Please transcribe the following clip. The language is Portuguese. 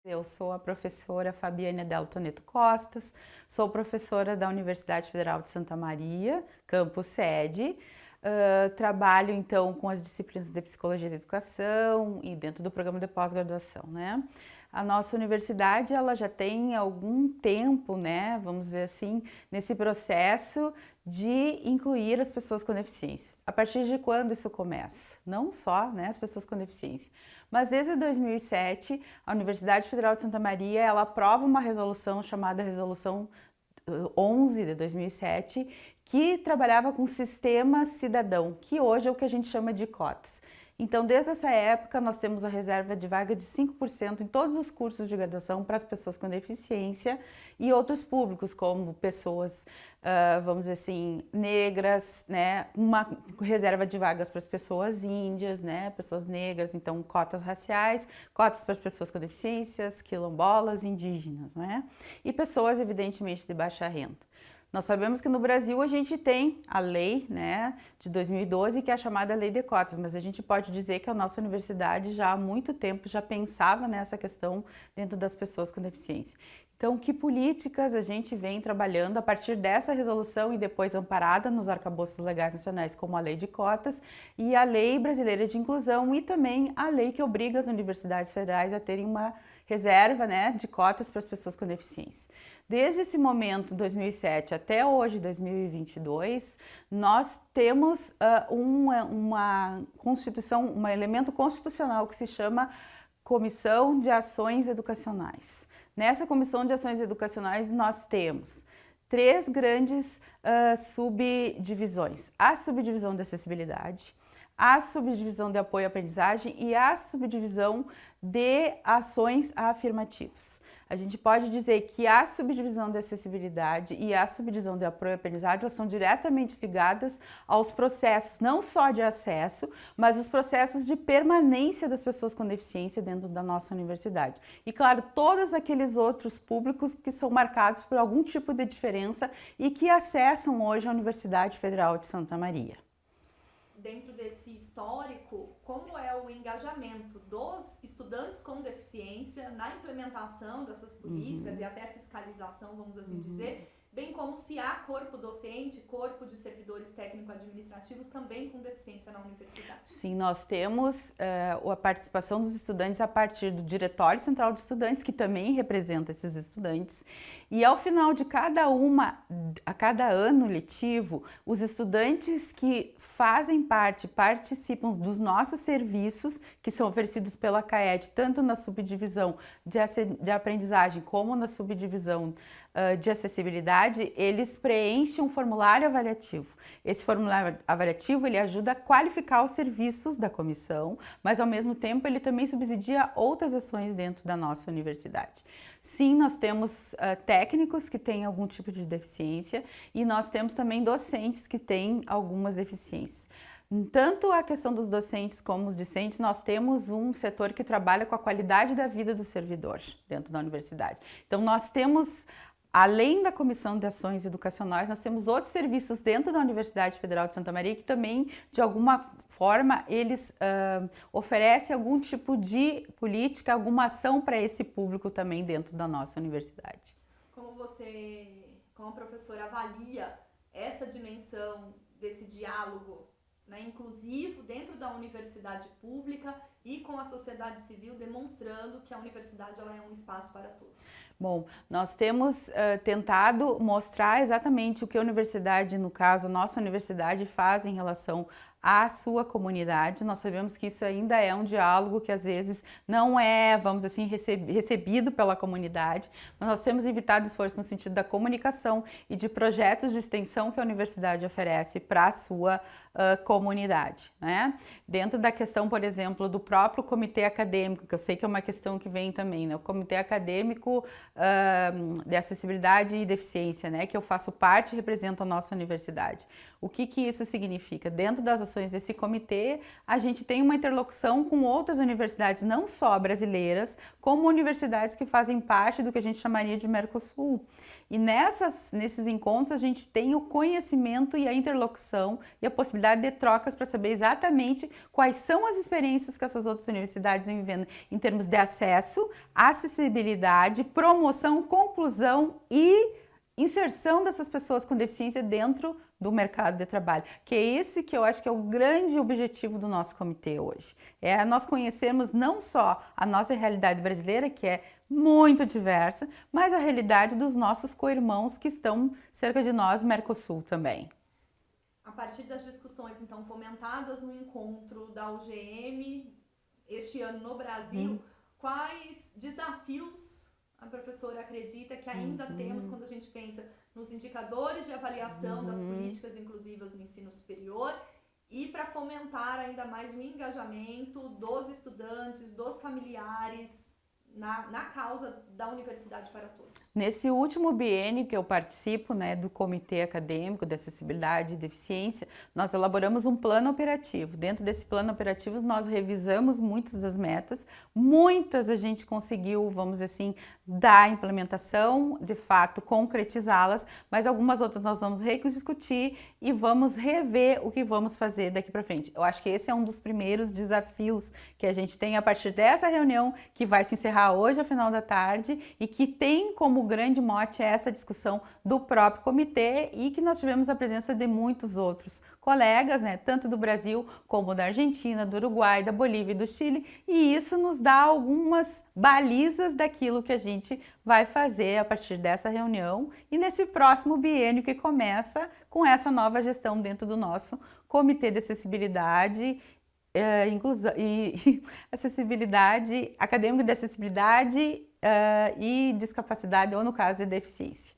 Eu sou a professora Fabiane Adelo Toneto Costas, sou professora da Universidade Federal de Santa Maria, campus sede. Trabalho então com as disciplinas de Psicologia da Educação e dentro do programa de pós-graduação, né? A nossa universidade, ela já tem algum tempo, né, vamos dizer assim, nesse processo de incluir as pessoas com deficiência. A partir de quando isso começa? Não só, né, as pessoas com deficiência, mas desde 2007, a Universidade Federal de Santa Maria, ela aprova uma resolução chamada Resolução 11 de 2007, que trabalhava com sistema cidadão, que hoje é o que a gente chama de cotas. Então, desde essa época, nós temos a reserva de vaga de 5% em todos os cursos de graduação para as pessoas com deficiência e outros públicos, como pessoas, vamos dizer assim, negras, né? Uma reserva de vagas para as pessoas índias, né? Pessoas negras, então cotas raciais, cotas para as pessoas com deficiências, quilombolas, indígenas, né? E pessoas, evidentemente, de baixa renda. Nós sabemos que no Brasil a gente tem a lei, né, de 2012, que é a chamada Lei de Cotas, mas a gente pode dizer que a nossa universidade já há muito tempo já pensava nessa questão dentro das pessoas com deficiência. Então, que políticas a gente vem trabalhando a partir dessa resolução e depois amparada nos arcabouços legais nacionais, como a Lei de Cotas e a Lei Brasileira de Inclusão e também a lei que obriga as universidades federais a terem uma reserva, né, de cotas para as pessoas com deficiência. Desde esse momento, 2007, até hoje, 2022, nós temos uma constituição, um elemento constitucional que se chama Comissão de Ações Educacionais. Nessa Comissão de Ações Educacionais, nós temos três grandes subdivisões. A subdivisão de acessibilidade, a subdivisão de apoio à aprendizagem e a subdivisão de ações afirmativas. A gente pode dizer que a subdivisão de acessibilidade e a subdivisão de apoio à aprendizagem elas são diretamente ligadas aos processos, não só de acesso, mas os processos de permanência das pessoas com deficiência dentro da nossa universidade. E, claro, todos aqueles outros públicos que são marcados por algum tipo de diferença e que acessam hoje a Universidade Federal de Santa Maria. Dentro desse histórico, como é o engajamento dos estudantes com deficiência na implementação dessas políticas e até a fiscalização, vamos assim dizer, bem como se há corpo docente, corpo de servidores técnico-administrativos também com deficiência na universidade? Sim, nós temos a participação dos estudantes a partir do Diretório Central de Estudantes, que também representa esses estudantes, e ao final de a cada ano letivo, os estudantes que fazem parte, participam dos nossos serviços, que são oferecidos pela CAED, tanto na subdivisão de aprendizagem como na subdivisão de acessibilidade, eles preenchem um formulário avaliativo. Esse formulário avaliativo, ele ajuda a qualificar os serviços da comissão, mas ao mesmo tempo ele também subsidia outras ações dentro da nossa universidade. Sim, nós temos técnicos que têm algum tipo de deficiência e nós temos também docentes que têm algumas deficiências. Tanto a questão dos docentes como os discentes, nós temos um setor que trabalha com a qualidade da vida do servidor dentro da universidade. Então, nós temos, além da Comissão de Ações Educacionais, nós temos outros serviços dentro da Universidade Federal de Santa Maria que também, de alguma forma, eles oferecem algum tipo de política, alguma ação para esse público também dentro da nossa universidade. Como a professora, avalia essa dimensão desse diálogo, né, inclusivo dentro da universidade pública e com a sociedade civil, demonstrando que a universidade ela é um espaço para todos? Bom, nós temos tentado mostrar exatamente o que a universidade, no caso, a nossa universidade, faz em relação à sua comunidade. Nós sabemos que isso ainda é um diálogo que às vezes não é, vamos dizer assim, recebido pela comunidade, mas nós temos evitado esforço no sentido da comunicação e de projetos de extensão que a universidade oferece para a sua comunidade, né? Dentro da questão, por exemplo, do próprio comitê acadêmico, que eu sei que é uma questão que vem também, né? O comitê acadêmico de acessibilidade e deficiência, né? Que eu faço parte e represento a nossa universidade. O que isso significa? Dentro das ações desse comitê, a gente tem uma interlocução com outras universidades, não só brasileiras, como universidades que fazem parte do que a gente chamaria de Mercosul. E nesses encontros a gente tem o conhecimento e a interlocução e a possibilidade de trocas para saber exatamente quais são as experiências que essas outras universidades vêm vivendo em termos de acesso, acessibilidade, promoção, conclusão e inserção dessas pessoas com deficiência dentro do mercado de trabalho, que é esse que eu acho que é o grande objetivo do nosso comitê hoje. É nós conhecermos não só a nossa realidade brasileira, que é muito diversa, mas a realidade dos nossos co-irmãos que estão cerca de nós, no Mercosul também. A partir das discussões, então, fomentadas no encontro da UGM este ano no Brasil, quais desafios a professora acredita que ainda temos quando a gente pensa nos indicadores de avaliação das políticas inclusivas no ensino superior e para fomentar ainda mais o engajamento dos estudantes, dos familiares na causa da Universidade para Todos? Nesse último biênio que eu participo, né, do Comitê Acadêmico de Acessibilidade e Deficiência, nós elaboramos um plano operativo. Dentro desse plano operativo, nós revisamos muitas das metas, muitas a gente conseguiu, vamos dizer assim, dar implementação, de fato, concretizá-las, mas algumas outras nós vamos rediscutir e vamos rever o que vamos fazer daqui para frente. Eu acho que esse é um dos primeiros desafios que a gente tem a partir dessa reunião, que vai se encerrar hoje, ao final da tarde, e que tem como grande mote essa discussão do próprio comitê e que nós tivemos a presença de muitos outros colegas, né, tanto do Brasil como da Argentina, do Uruguai, da Bolívia e do Chile, e isso nos dá algumas balizas daquilo que a gente vai fazer a partir dessa reunião e nesse próximo biênio que começa com essa nova gestão dentro do nosso Comitê de Acessibilidade acessibilidade, acadêmico de acessibilidade e discapacidade, ou no caso de deficiência.